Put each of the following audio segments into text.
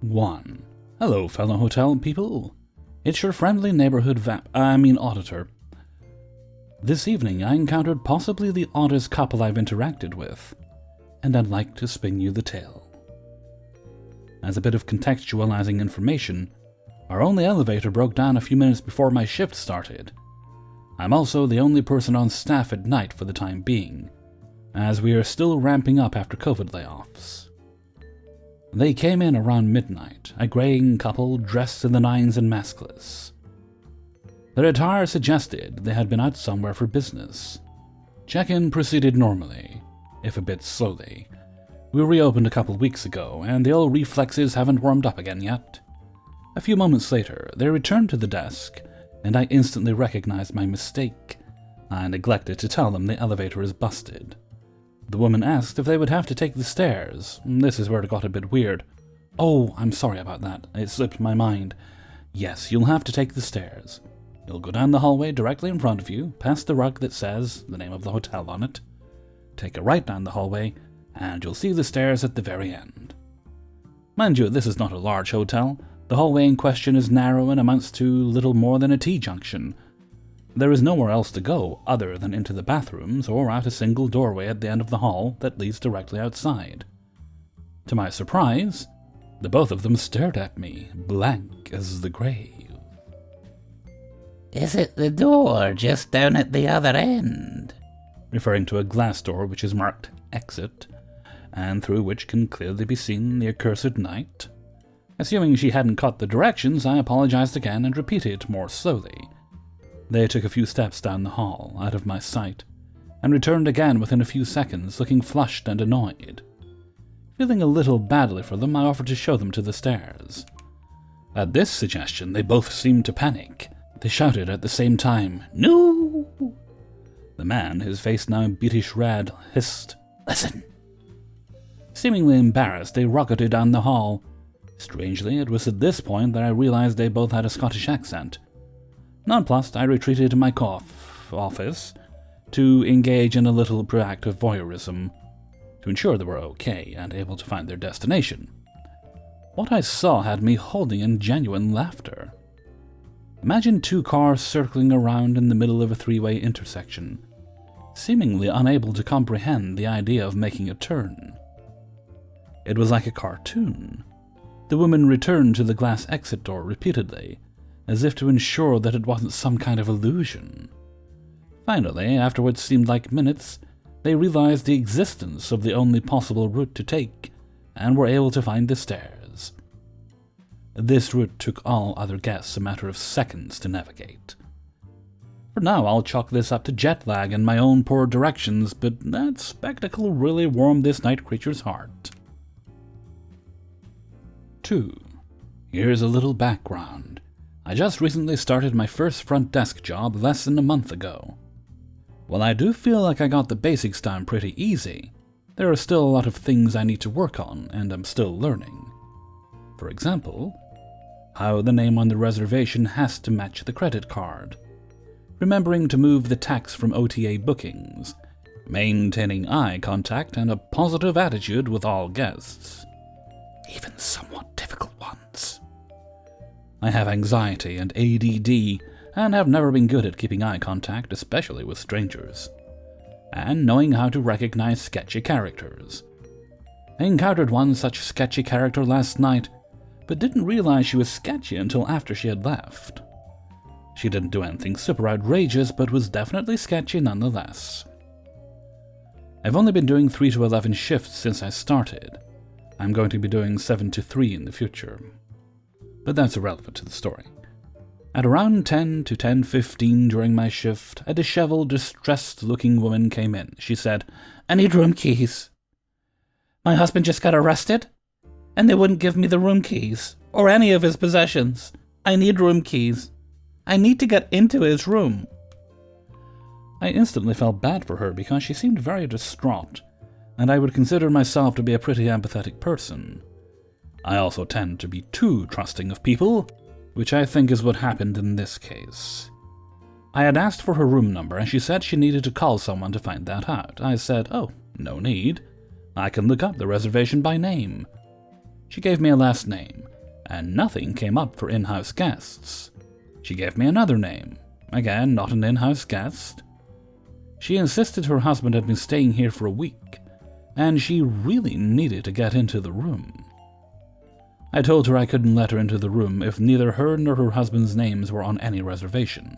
1. Hello, fellow hotel people. It's your friendly neighborhood auditor. This evening I encountered possibly the oddest couple I've interacted with, and I'd like to spin you the tale. As a bit of contextualizing information, our only elevator broke down a few minutes before my shift started. I'm also the only person on staff at night for the time being, as we are still ramping up after COVID layoffs. They came in around midnight, a graying couple dressed in the nines and maskless. Their attire suggested they had been out somewhere for business. Check-in proceeded normally, if a bit slowly. We reopened a couple weeks ago, and the old reflexes haven't warmed up again yet. A few moments later, they returned to the desk, and I instantly recognized my mistake. I neglected to tell them the elevator is busted. The woman asked if they would have to take the stairs. This is where it got a bit weird. Oh, I'm sorry about that. It slipped my mind. Yes, you'll have to take the stairs. You'll go down the hallway directly in front of you, past the rug that says the name of the hotel on it. Take a right down the hallway, and you'll see the stairs at the very end. Mind you, this is not a large hotel. The hallway in question is narrow and amounts to little more than a T-junction. There is nowhere else to go other than into the bathrooms or out a single doorway at the end of the hall that leads directly outside. To my surprise, the both of them stared at me, blank as the grave. Is it the door just down at the other end? Referring to a glass door which is marked Exit, and through which can clearly be seen the accursed night. Assuming she hadn't caught the directions, I apologized again and repeated more slowly. They took a few steps down the hall, out of my sight, and returned again within a few seconds, looking flushed and annoyed. Feeling a little badly for them, I offered to show them to the stairs. At this suggestion, they both seemed to panic. They shouted at the same time, "No!" The man, his face now beetish red, hissed, "Listen!" Seemingly embarrassed, they rocketed down the hall. Strangely, it was at this point that I realized they both had a Scottish accent. Nonplussed, I retreated to my office to engage in a little proactive voyeurism to ensure they were okay and able to find their destination. What I saw had me holding in genuine laughter. Imagine two cars circling around in the middle of a three-way intersection, seemingly unable to comprehend the idea of making a turn. It was like a cartoon. The woman returned to the glass exit door repeatedly, as if to ensure that it wasn't some kind of illusion. Finally, after what seemed like minutes, they realized the existence of the only possible route to take, and were able to find the stairs. This route took all other guests a matter of seconds to navigate. For now, I'll chalk this up to jet lag and my own poor directions, but that spectacle really warmed this night creature's heart. 2. Here's a little background. I just recently started my first front desk job less than a month ago. While I do feel like I got the basics down pretty easy, there are still a lot of things I need to work on, and I'm still learning. For example, how the name on the reservation has to match the credit card, remembering to move the tax from OTA bookings, maintaining eye contact and a positive attitude with all guests, even somewhat difficult ones. I have anxiety and ADD, and have never been good at keeping eye contact, especially with strangers, and knowing how to recognize sketchy characters. I encountered one such sketchy character last night, but didn't realize she was sketchy until after she had left. She didn't do anything super outrageous, but was definitely sketchy nonetheless. I've only been doing 3 to 11 shifts since I started. I'm going to be doing 7 to 3 in the future. But that's irrelevant to the story. At around 10 to 10:15 during my shift, a disheveled, distressed-looking woman came in. She said, "I need room keys. My husband just got arrested, and they wouldn't give me the room keys, or any of his possessions. I need room keys. I need to get into his room." I instantly felt bad for her because she seemed very distraught, and I would consider myself to be a pretty empathetic person. I also tend to be too trusting of people, which I think is what happened in this case. I had asked for her room number, and she said she needed to call someone to find that out. I said, "Oh, no need. I can look up the reservation by name." She gave me a last name, and nothing came up for in-house guests. She gave me another name, again not an in-house guest. She insisted her husband had been staying here for a week, and she really needed to get into the room. I told her I couldn't let her into the room if neither her nor her husband's names were on any reservation.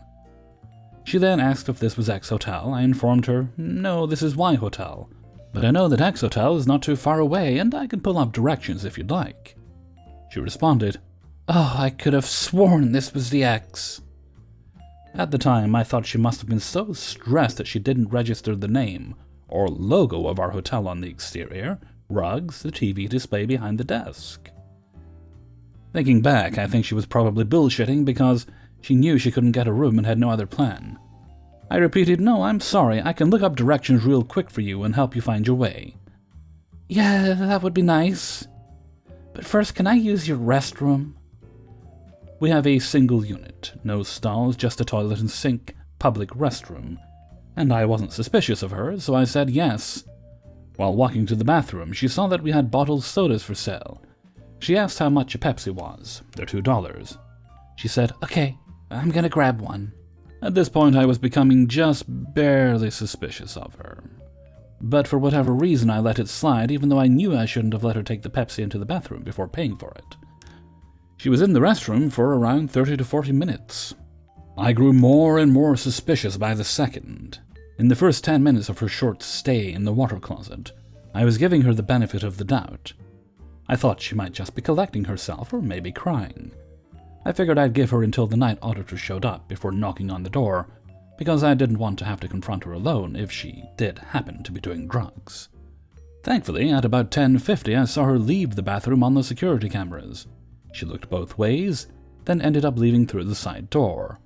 She then asked if this was X Hotel. I informed her, no, this is Y Hotel, but I know that X Hotel is not too far away and I can pull up directions if you'd like. She responded, oh, I could have sworn this was the X. At the time, I thought she must have been so stressed that she didn't register the name or logo of our hotel on the exterior, rugs, the TV display behind the desk. Thinking back, I think she was probably bullshitting because she knew she couldn't get a room and had no other plan. I repeated, no, I'm sorry, I can look up directions real quick for you and help you find your way. Yeah, that would be nice. But first, can I use your restroom? We have a single unit, no stalls, just a toilet and sink, public restroom, and I wasn't suspicious of her, so I said yes. While walking to the bathroom, she saw that we had bottled sodas for sale. She asked how much a Pepsi was. They're $2. She said, okay, I'm gonna grab one. At this point, I was becoming just barely suspicious of her. But for whatever reason, I let it slide, even though I knew I shouldn't have let her take the Pepsi into the bathroom before paying for it. She was in the restroom for around 30 to 40 minutes. I grew more and more suspicious by the second. In the first 10 minutes of her short stay in the water closet, I was giving her the benefit of the doubt. I thought she might just be collecting herself or maybe crying. I figured I'd give her until the night auditor showed up before knocking on the door, because I didn't want to have to confront her alone if she did happen to be doing drugs. Thankfully, at about 10:50, I saw her leave the bathroom on the security cameras. She looked both ways, then ended up leaving through the side door.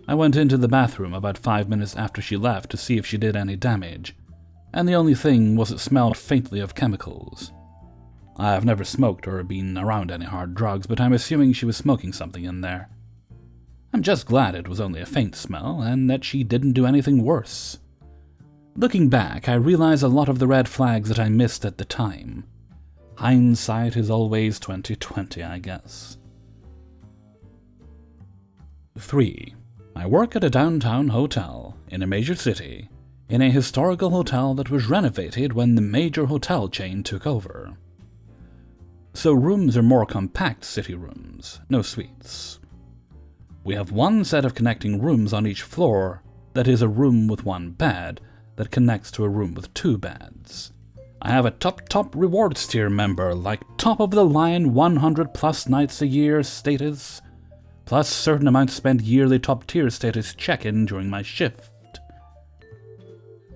I went into the bathroom about 5 minutes after she left to see if she did any damage, and the only thing was it smelled faintly of chemicals. I've never smoked or been around any hard drugs, but I'm assuming she was smoking something in there. I'm just glad it was only a faint smell, and that she didn't do anything worse. Looking back, I realize a lot of the red flags that I missed at the time. Hindsight is always 20/20, I guess. 3. I work at a downtown hotel in a major city, in a historical hotel that was renovated when the major hotel chain took over. So rooms are more compact city rooms, no suites. We have one set of connecting rooms on each floor that is a room with one bed that connects to a room with 2 beds. I have a top rewards tier member, like top-of-the-line 100+ nights a year status, plus certain amount spent yearly top-tier status check-in during my shift.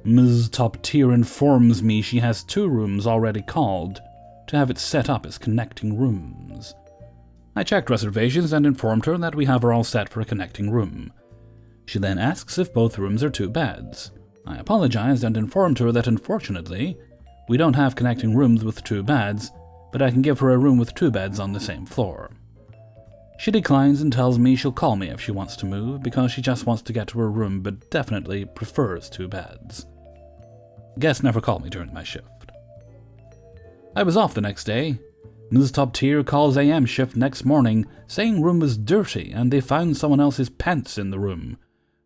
Ms. Top Tier informs me she has 2 rooms already called to have it set up as connecting rooms. I checked reservations and informed her that we have her all set for a connecting room. She then asks if both rooms are 2 beds. I apologized and informed her that unfortunately, we don't have connecting rooms with 2 beds, but I can give her a room with 2 beds on the same floor. She declines and tells me she'll call me if she wants to move because she just wants to get to her room but definitely prefers 2 beds. Guests never call me during my shift. I was off the next day. Ms. Top Tier calls AM shift next morning saying room is dirty and they found someone else's pants in the room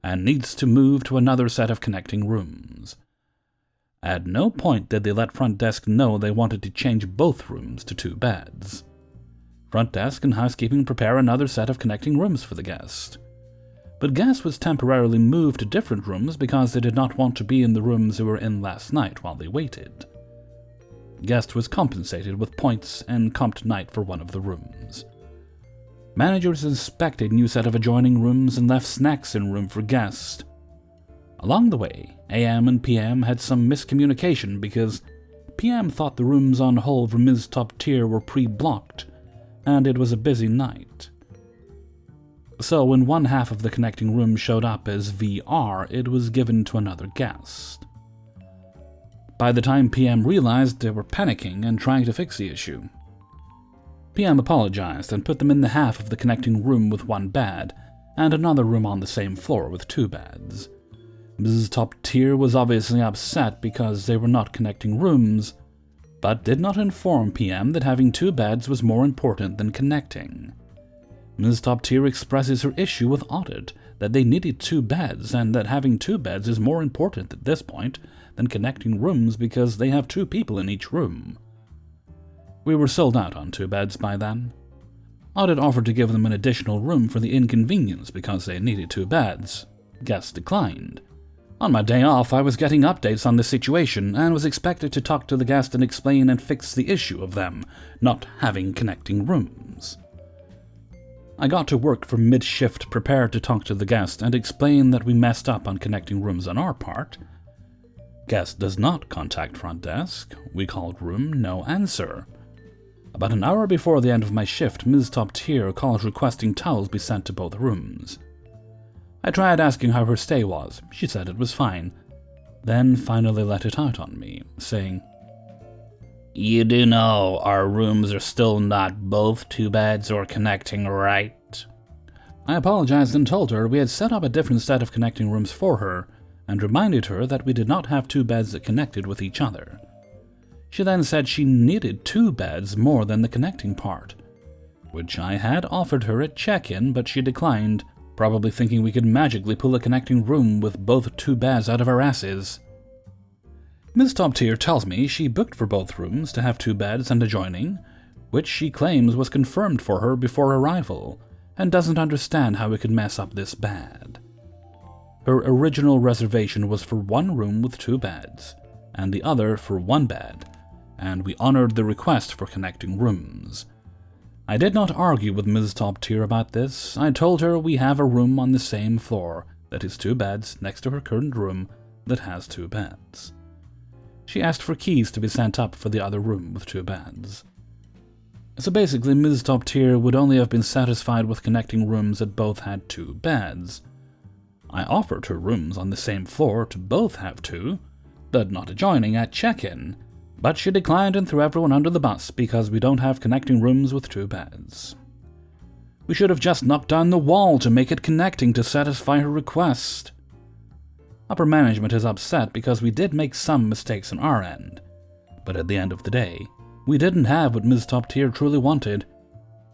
and needs to move to another set of connecting rooms. At no point did they let front desk know they wanted to change both rooms to 2 beds. Front desk and housekeeping prepare another set of connecting rooms for the guest. But guest was temporarily moved to different rooms because they did not want to be in the rooms they were in last night while they waited. Guest was compensated with points and comped night for one of the rooms. Managers inspected new set of adjoining rooms and left snacks in room for guest. Along the way, AM and PM had some miscommunication because PM thought the rooms on hold for Ms. Top Tier were pre-blocked, and it was a busy night. So when one half of the connecting room showed up as VR, it was given to another guest. By the time PM realized, they were panicking and trying to fix the issue. PM apologized and put them in the half of the connecting room with 1 bed, and another room on the same floor with 2 beds. Mrs. Top Tier was obviously upset because they were not connecting rooms, but did not inform PM that having 2 beds was more important than connecting. Ms. Top Tier expresses her issue with Audit that they needed 2 beds and that having 2 beds is more important at this point than connecting rooms because they have 2 people in each room. We were sold out on 2 beds by then. Audit offered to give them an additional room for the inconvenience because they needed 2 beds. Guest declined. On my day off, I was getting updates on the situation and was expected to talk to the guest and explain and fix the issue of them not having connecting rooms. I got to work for mid-shift prepared to talk to the guest and explain that we messed up on connecting rooms on our part. Guest does not contact front desk. We called room, no answer. About an hour before the end of my shift, Ms. Top Tier calls requesting towels be sent to both rooms. I tried asking how her stay was. She said it was fine, then finally let it out on me, saying, "You do know our rooms are still not both 2 beds or connecting, right?" I apologized and told her we had set up a different set of connecting rooms for her, and reminded her that we did not have 2 beds that connected with each other. She then said she needed 2 beds more than the connecting part, which I had offered her at check-in, but she declined, probably thinking we could magically pull a connecting room with both 2 beds out of our asses. Ms. Top Tier tells me she booked for both rooms to have 2 beds and adjoining, which she claims was confirmed for her before arrival, and doesn't understand how we could mess up this bad. Her original reservation was for 1 room with 2 beds, and the other for 1 bed, and we honored the request for connecting rooms. I did not argue with Ms. Top Tier about this. I told her we have a room on the same floor that is 2 beds next to her current room that has 2 beds. She asked for keys to be sent up for the other room with 2 beds. So basically, Ms. Top Tier would only have been satisfied with connecting rooms that both had 2 beds. I offered her rooms on the same floor to both have 2, but not adjoining at check-in, but she declined and threw everyone under the bus because we don't have connecting rooms with 2 beds. We should have just knocked down the wall to make it connecting to satisfy her request. Upper management is upset because we did make some mistakes on our end, but at the end of the day, we didn't have what Ms. Top Tier truly wanted,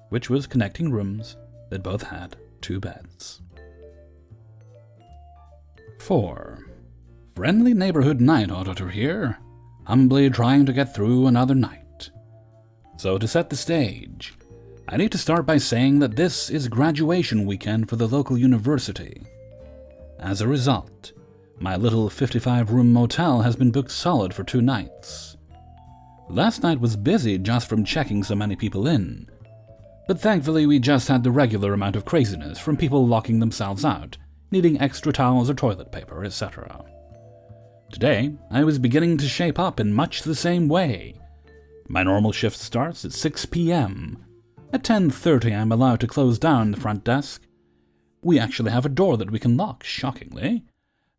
which was connecting rooms that both had 2 beds. 4. Friendly neighborhood night auditor here, humbly trying to get through another night. So to set the stage, I need to start by saying that this is graduation weekend for the local university. As a result, my little 55-room motel has been booked solid for 2 nights. Last night was busy just from checking so many people in, but thankfully we just had the regular amount of craziness from people locking themselves out, needing extra towels or toilet paper, etc. Today, I was beginning to shape up in much the same way. My normal shift starts at 6 p.m. At 10:30 I'm allowed to close down the front desk. We actually have a door that we can lock, shockingly.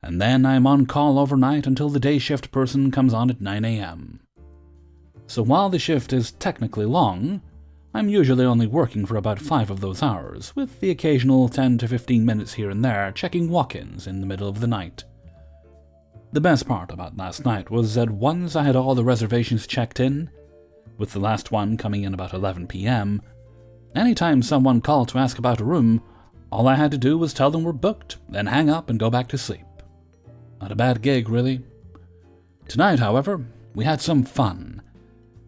And then I'm on call overnight until the day shift person comes on at 9 a.m. So while the shift is technically long, I'm usually only working for about 5 of those hours, with the occasional 10 to 15 minutes here and there checking walk-ins in the middle of the night. The best part about last night was that once I had all the reservations checked in, with the last one coming in about 11 p.m., anytime someone called to ask about a room, all I had to do was tell them we're booked, then hang up and go back to sleep. Not a bad gig, really. Tonight, however, we had some fun.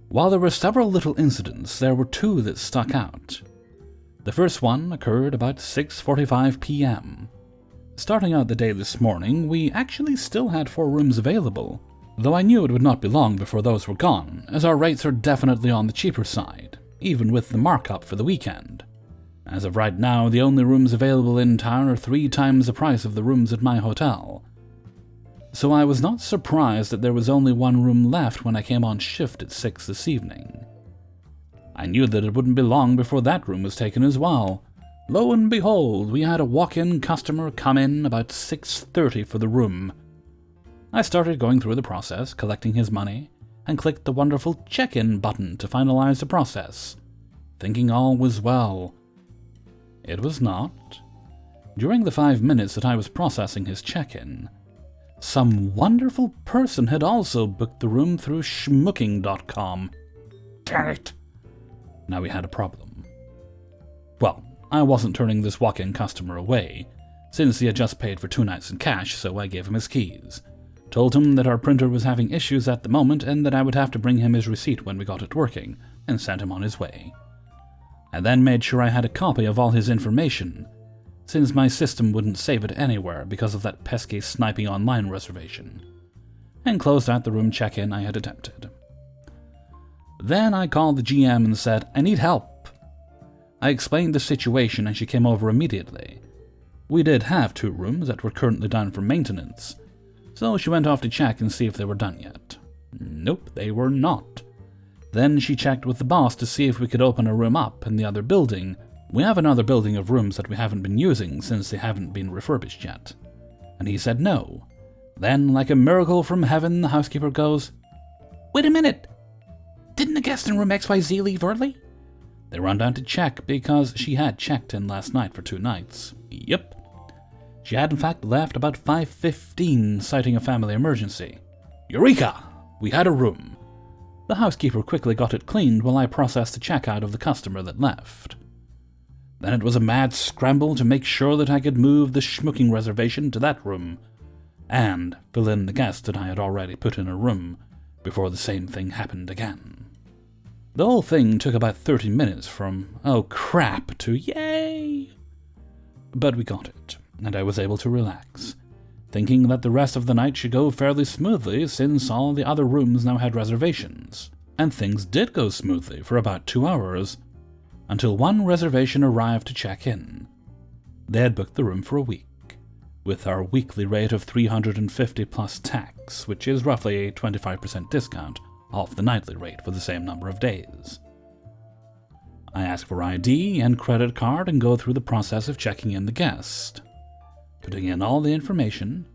While there were several little incidents, there were 2 that stuck out. The first one occurred about 6:45 p.m. Starting out the day this morning, we actually still had 4 rooms available, though I knew it would not be long before those were gone, as our rates are definitely on the cheaper side, even with the markup for the weekend. As of right now, the only rooms available in town are 3 times the price of the rooms at my hotel. So I was not surprised that there was only 1 room left when I came on shift at 6 this evening. I knew that it wouldn't be long before that room was taken as well. Lo and behold, we had a walk-in customer come in about 6:30 for the room. I started going through the process, collecting his money, and clicked the wonderful check-in button to finalize the process, thinking all was well. It was not. During the 5 minutes that I was processing his check-in, Some wonderful person had also booked the room through schmooking.com. Damn it! Now we had a problem. Well, I wasn't turning this walk-in customer away, since he had just paid for 2 nights in cash, so I gave him his keys. Told him that our printer was having issues at the moment and that I would have to bring him his receipt when we got it working, and sent him on his way. I then made sure I had a copy of all his information, since my system wouldn't save it anywhere because of that pesky sniping online reservation, and closed out the room check-in I had attempted. Then I called the GM and said, I need help. I explained the situation and she came over immediately. We did have 2 rooms that were currently down for maintenance, so she went off to check and see if they were done yet. Nope, they were not. Then she checked with the boss to see if we could open a room up in the other building. We have another building of rooms that we haven't been using since they haven't been refurbished yet. And he said no. Then, like a miracle from heaven, the housekeeper goes, Wait a minute! Didn't the guest in room XYZ leave early? They ran down to check because she had checked in last night for 2 nights. Yep. She had in fact left about 5:15, citing a family emergency. Eureka! We had a room. The housekeeper quickly got it cleaned while I processed the checkout of the customer that left. Then it was a mad scramble to make sure that I could move the schmooking reservation to that room, and fill in the guest that I had already put in a room before the same thing happened again. The whole thing took about 30 minutes from, oh crap, to yay! But we got it, and I was able to relax, thinking that the rest of the night should go fairly smoothly since all the other rooms now had reservations. And things did go smoothly for about 2 hours, until one reservation arrived to check in. They had booked the room for a week, with our weekly rate of $350 plus tax, which is roughly a 25% discount off the nightly rate for the same number of days. I ask for ID and credit card and go through the process of checking in the guest, putting in all the information,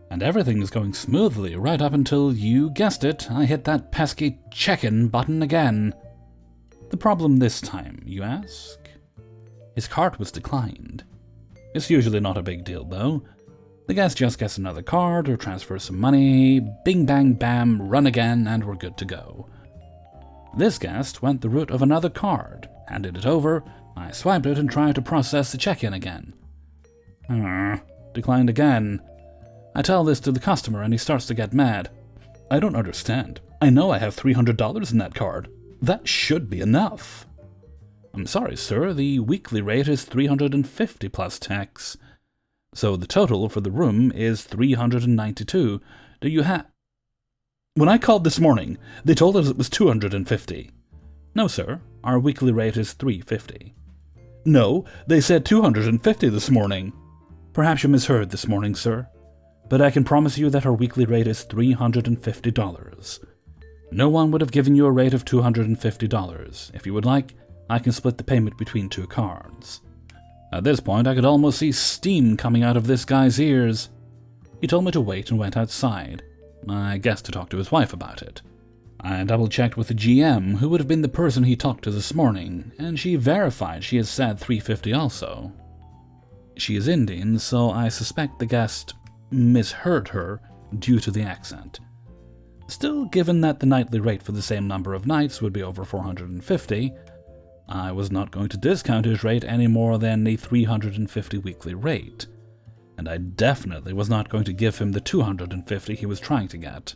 and everything is going smoothly right up until, you guessed it, I hit that pesky check-in button again. The problem this time, you ask? His card was declined. It's usually not a big deal, though. The guest just gets another card or transfers some money, bing bang bam, run again, and we're good to go. This guest went the route of another card, handed it over, I swiped it and tried to process the check-in again. Declined again. I tell this to the customer and he starts to get mad. I don't understand. I know I have $300 in that card. That should be enough. I'm sorry, sir, the weekly rate is $350 plus tax. So the total for the room is $392. Do you have... When I called this morning, they told us it was $250. No, sir, our weekly rate is $350. No, they said $250 this morning. Perhaps you misheard this morning, sir, but I can promise you that our weekly rate is $350. No one would have given you a rate of $250. If you would like, I can split the payment between 2 cards. At this point, I could almost see steam coming out of this guy's ears. He told me to wait and went outside, I guess to talk to his wife about it. I double-checked with the GM, who would have been the person he talked to this morning, and she verified she had said $350 also. She is Indian, so I suspect the guest misheard her due to the accent. Still, given that the nightly rate for the same number of nights would be over $450, I was not going to discount his rate any more than the $350 weekly rate, and I definitely was not going to give him the $250 he was trying to get.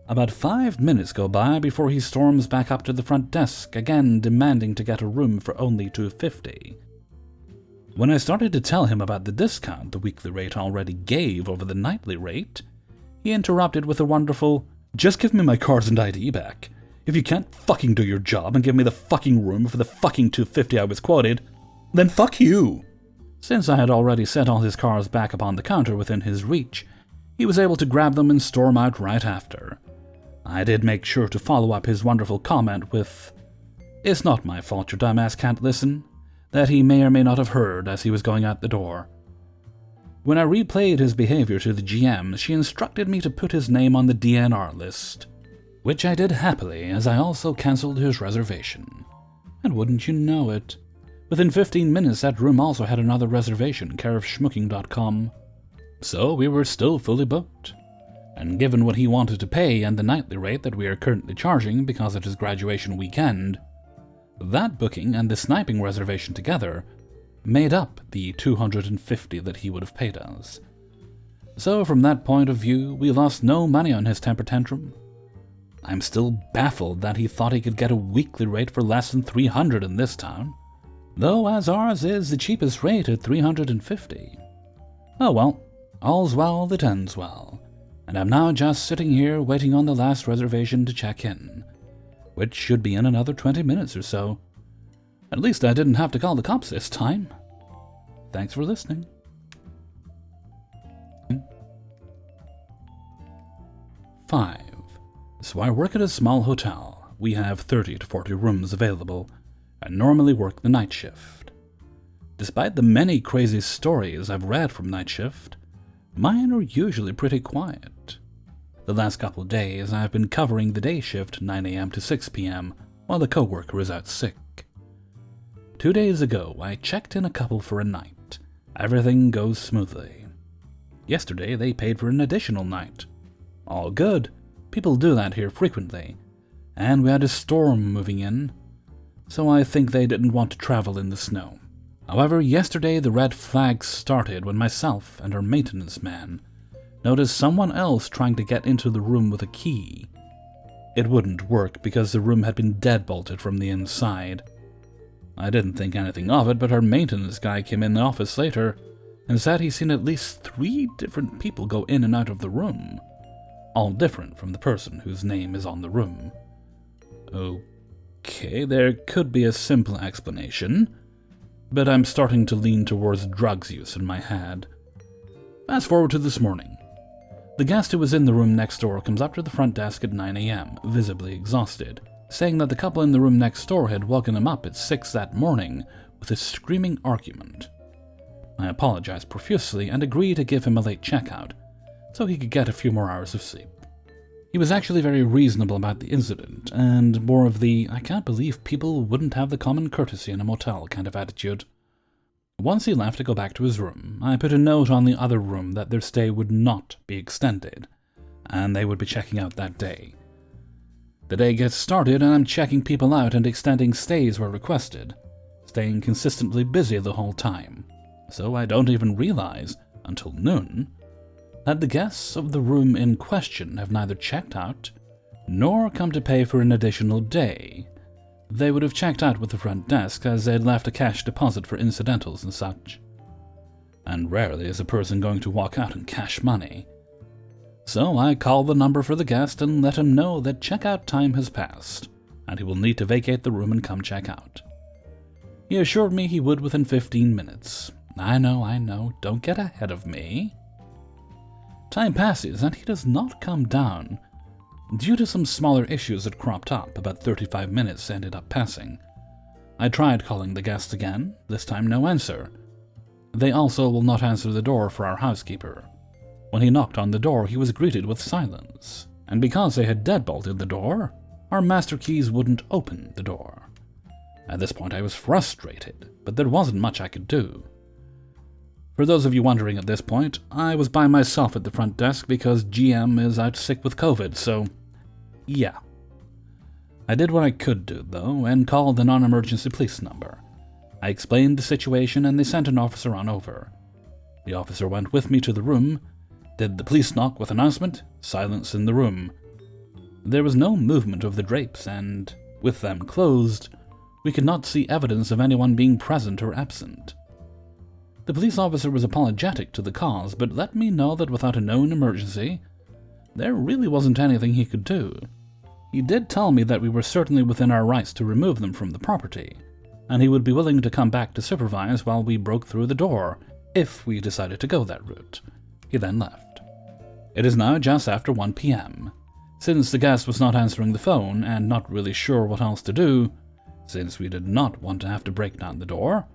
About 5 minutes go by before he storms back up to the front desk, again demanding to get a room for only $250. When I started to tell him about the discount the weekly rate already gave over the nightly rate, he interrupted with a wonderful, "Just give me my cards and ID back. If you can't fucking do your job and give me the fucking room for the fucking $250 I was quoted, then fuck you." Since I had already set all his cards back upon the counter within his reach, he was able to grab them and storm out right after. I did make sure to follow up his wonderful comment with, "It's not my fault your dumbass can't listen," that he may or may not have heard as he was going out the door. When I replayed his behavior to the GM, she instructed me to put his name on the DNR list, which I did happily, as I also cancelled his reservation. And wouldn't you know it, within 15 minutes that room also had another reservation, care of schmooking.com. So we were still fully booked. And given what he wanted to pay and the nightly rate that we are currently charging because it is graduation weekend, that booking and the sniping reservation together made up the $250 that he would have paid us. So from that point of view, we lost no money on his temper tantrum. I'm still baffled that he thought he could get a weekly rate for less than $300 in this town, though as ours is the cheapest rate at $350. Oh well, all's well that ends well, and I'm now just sitting here waiting on the last reservation to check in, which should be in another 20 minutes or so. At least I didn't have to call the cops this time. Thanks for listening. 5. So I work at a small hotel. We have 30 to 40 rooms available, and normally work the night shift. Despite the many crazy stories I've read from night shift, mine are usually pretty quiet. The last couple of days I've been covering the day shift 9 a.m. to 6 p.m. while a coworker is out sick. 2 days ago I checked in a couple for a night. Everything goes smoothly. Yesterday they paid for an additional night. All good. People do that here frequently. And we had a storm moving in, so I think they didn't want to travel in the snow. However, yesterday the red flags started when myself and our maintenance man noticed someone else trying to get into the room with a key. It wouldn't work because the room had been deadbolted from the inside. I didn't think anything of it, but our maintenance guy came in the office later and said he's seen at least 3 different people go in and out of the room, all different from the person whose name is on the room. Okay, there could be a simple explanation, but I'm starting to lean towards drugs use in my head. Fast forward to this morning. The guest who was in the room next door comes up to the front desk at 9 a.m., visibly exhausted, saying that the couple in the room next door had woken him up at 6 that morning with a screaming argument. I apologize profusely and agree to give him a late checkout, so he could get a few more hours of sleep. He was actually very reasonable about the incident, and more of the "I can't believe people wouldn't have the common courtesy in a motel" kind of attitude. Once he left to go back to his room, I put a note on the other room that their stay would not be extended, and they would be checking out that day. The day gets started and I'm checking people out and extending stays where requested, staying consistently busy the whole time, so I don't even realize, until noon, that the guests of the room in question have neither checked out nor come to pay for an additional day. They would have checked out with the front desk as they'd left a cash deposit for incidentals and such. And rarely is a person going to walk out and cash money. So I call the number for the guest and let him know that checkout time has passed, and he will need to vacate the room and come check out. He assured me he would within 15 minutes. I know, don't get ahead of me. Time passes and he does not come down. Due to some smaller issues that cropped up, about 35 minutes ended up passing. I tried calling the guest again, this time no answer. They also will not answer the door for our housekeeper. When he knocked on the door, he was greeted with silence, and because they had deadbolted the door, our master keys wouldn't open the door. At this point I was frustrated, but there wasn't much I could do. For those of you wondering at this point, I was by myself at the front desk because GM is out sick with COVID, so yeah. I did what I could do, though, and called the non-emergency police number. I explained the situation and they sent an officer on over. The officer went with me to the room, did the police knock with announcement, silence in the room. There was no movement of the drapes, and, with them closed, we could not see evidence of anyone being present or absent. The police officer was apologetic to the cause, but let me know that without a known emergency, there really wasn't anything he could do. He did tell me that we were certainly within our rights to remove them from the property, and he would be willing to come back to supervise while we broke through the door, if we decided to go that route. He then left. It is now just after 1 p.m. Since the guest was not answering the phone and not really sure what else to do, since we did not want to have to break down the door,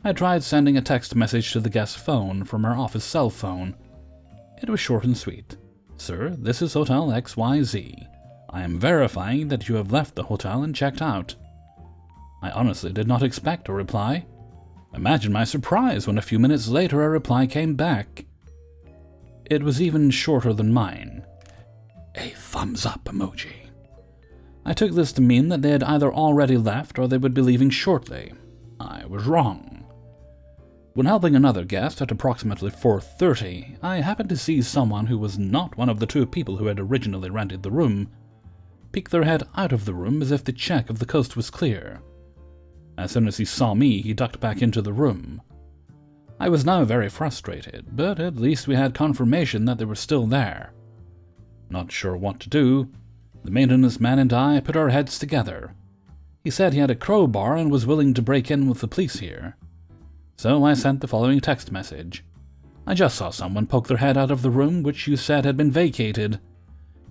I tried sending a text message to the guest's phone from our office cell phone. It was short and sweet. "Sir, this is Hotel XYZ. I am verifying that you have left the hotel and checked out." I honestly did not expect a reply. Imagine my surprise when a few minutes later a reply came back. It was even shorter than mine. A thumbs up emoji. I took this to mean that they had either already left or they would be leaving shortly. I was wrong. When helping another guest at approximately 4:30, I happened to see someone who was not one of the two people who had originally rented the room peek their head out of the room as if to check if the coast was clear. As soon as he saw me, he ducked back into the room. I was now very frustrated, but at least we had confirmation that they were still there. Not sure what to do, the maintenance man and I put our heads together. He said he had a crowbar and was willing to break in with the police here. So I sent the following text message. I just saw someone poke their head out of the room which you said had been vacated.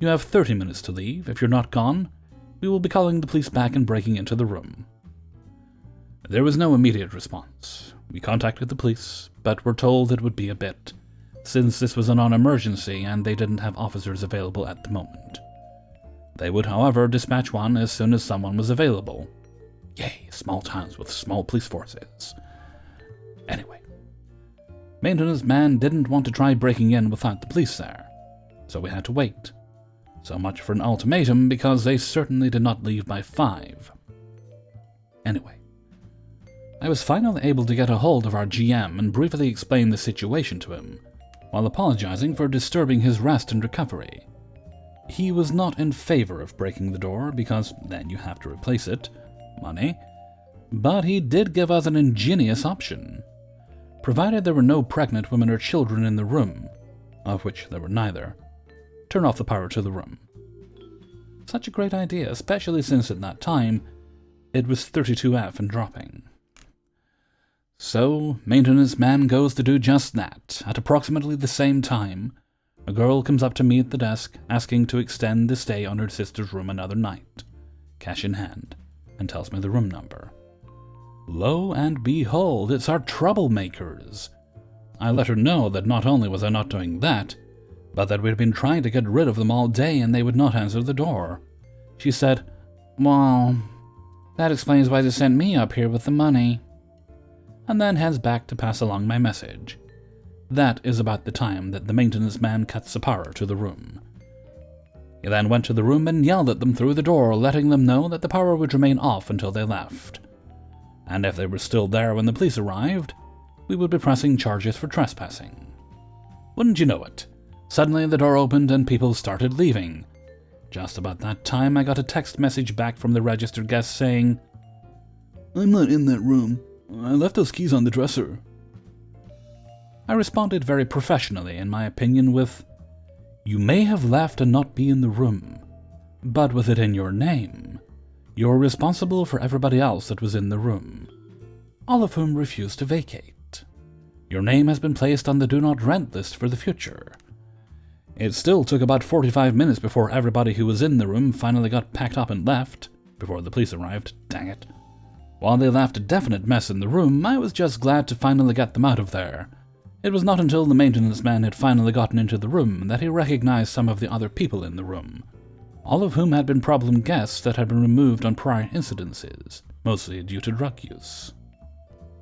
You have 30 minutes to leave. If you're not gone, we will be calling the police back and breaking into the room. There was no immediate response. We contacted the police, but were told it would be a bit, since this was a non-emergency and they didn't have officers available at the moment. They would, however, dispatch one as soon as someone was available. Yay, small towns with small police forces. Anyway, maintenance man didn't want to try breaking in without the police there, so we had to wait. So much for an ultimatum, because they certainly did not leave by 5. Anyway, I was finally able to get a hold of our GM and briefly explain the situation to him, while apologizing for disturbing his rest and recovery. He was not in favor of breaking the door, because then you have to replace it, money, but he did give us an ingenious option. Provided there were no pregnant women or children in the room, of which there were neither, turn off the power to the room. Such a great idea, especially since at that time, it was 32F and dropping. So, maintenance man goes to do just that. At approximately the same time, a girl comes up to me at the desk, asking to extend the stay on her sister's room another night, cash in hand, and tells me the room number. Lo and behold, it's our troublemakers. I let her know that not only was I not doing that, but that we'd been trying to get rid of them all day and they would not answer the door. She said, "Well, that explains why they sent me up here with the money," and then heads back to pass along my message. That is about the time that the maintenance man cuts the power to the room. He then went to the room and yelled at them through the door, letting them know that the power would remain off until they left. And if they were still there when the police arrived, we would be pressing charges for trespassing. Wouldn't you know it? Suddenly the door opened and people started leaving. Just about that time I got a text message back from the registered guest saying, "I'm not in that room. I left those keys on the dresser." I responded very professionally, in my opinion, with, "You may have left and not be in the room, but with it in your name, you're responsible for everybody else that was in the room, all of whom refused to vacate. Your name has been placed on the do not rent list for the future." It still took about 45 minutes before everybody who was in the room finally got packed up and left, before the police arrived, dang it. While they left a definite mess in the room, I was just glad to finally get them out of there. It was not until the maintenance man had finally gotten into the room that he recognized some of the other people in the room, all of whom had been problem guests that had been removed on prior incidences, mostly due to drug use.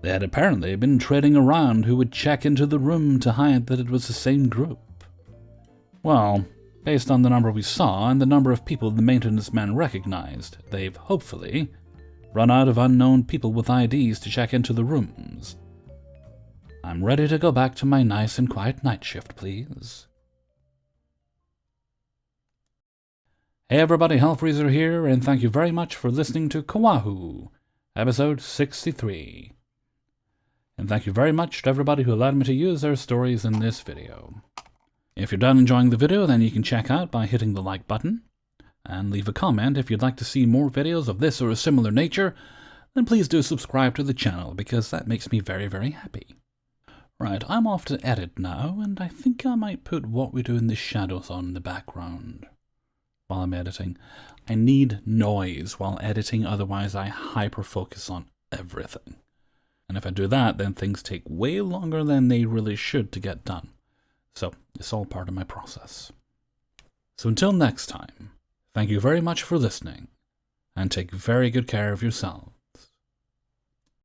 They had apparently been trading around who would check into the room to hide that it was the same group. Well, based on the number we saw and the number of people the maintenance man recognized, they've hopefully run out of unknown people with IDs to check into the rooms. I'm ready to go back to my nice and quiet night shift, please. Hey everybody, Hellfreezer here, and thank you very much for listening to Coahw, episode 63. And thank you very much to everybody who allowed me to use their stories in this video. If you're done enjoying the video, then you can check out by hitting the like button, and leave a comment if you'd like to see more videos of this or a similar nature, then please do subscribe to the channel, because that makes me very, very happy. Right, I'm off to edit now, and I think I might put What We Do in the Shadows on in the background while I'm editing. I need noise while editing, otherwise I hyper-focus on everything. And if I do that, then things take way longer than they really should to get done. So, it's all part of my process. So until next time, thank you very much for listening, and take very good care of yourself.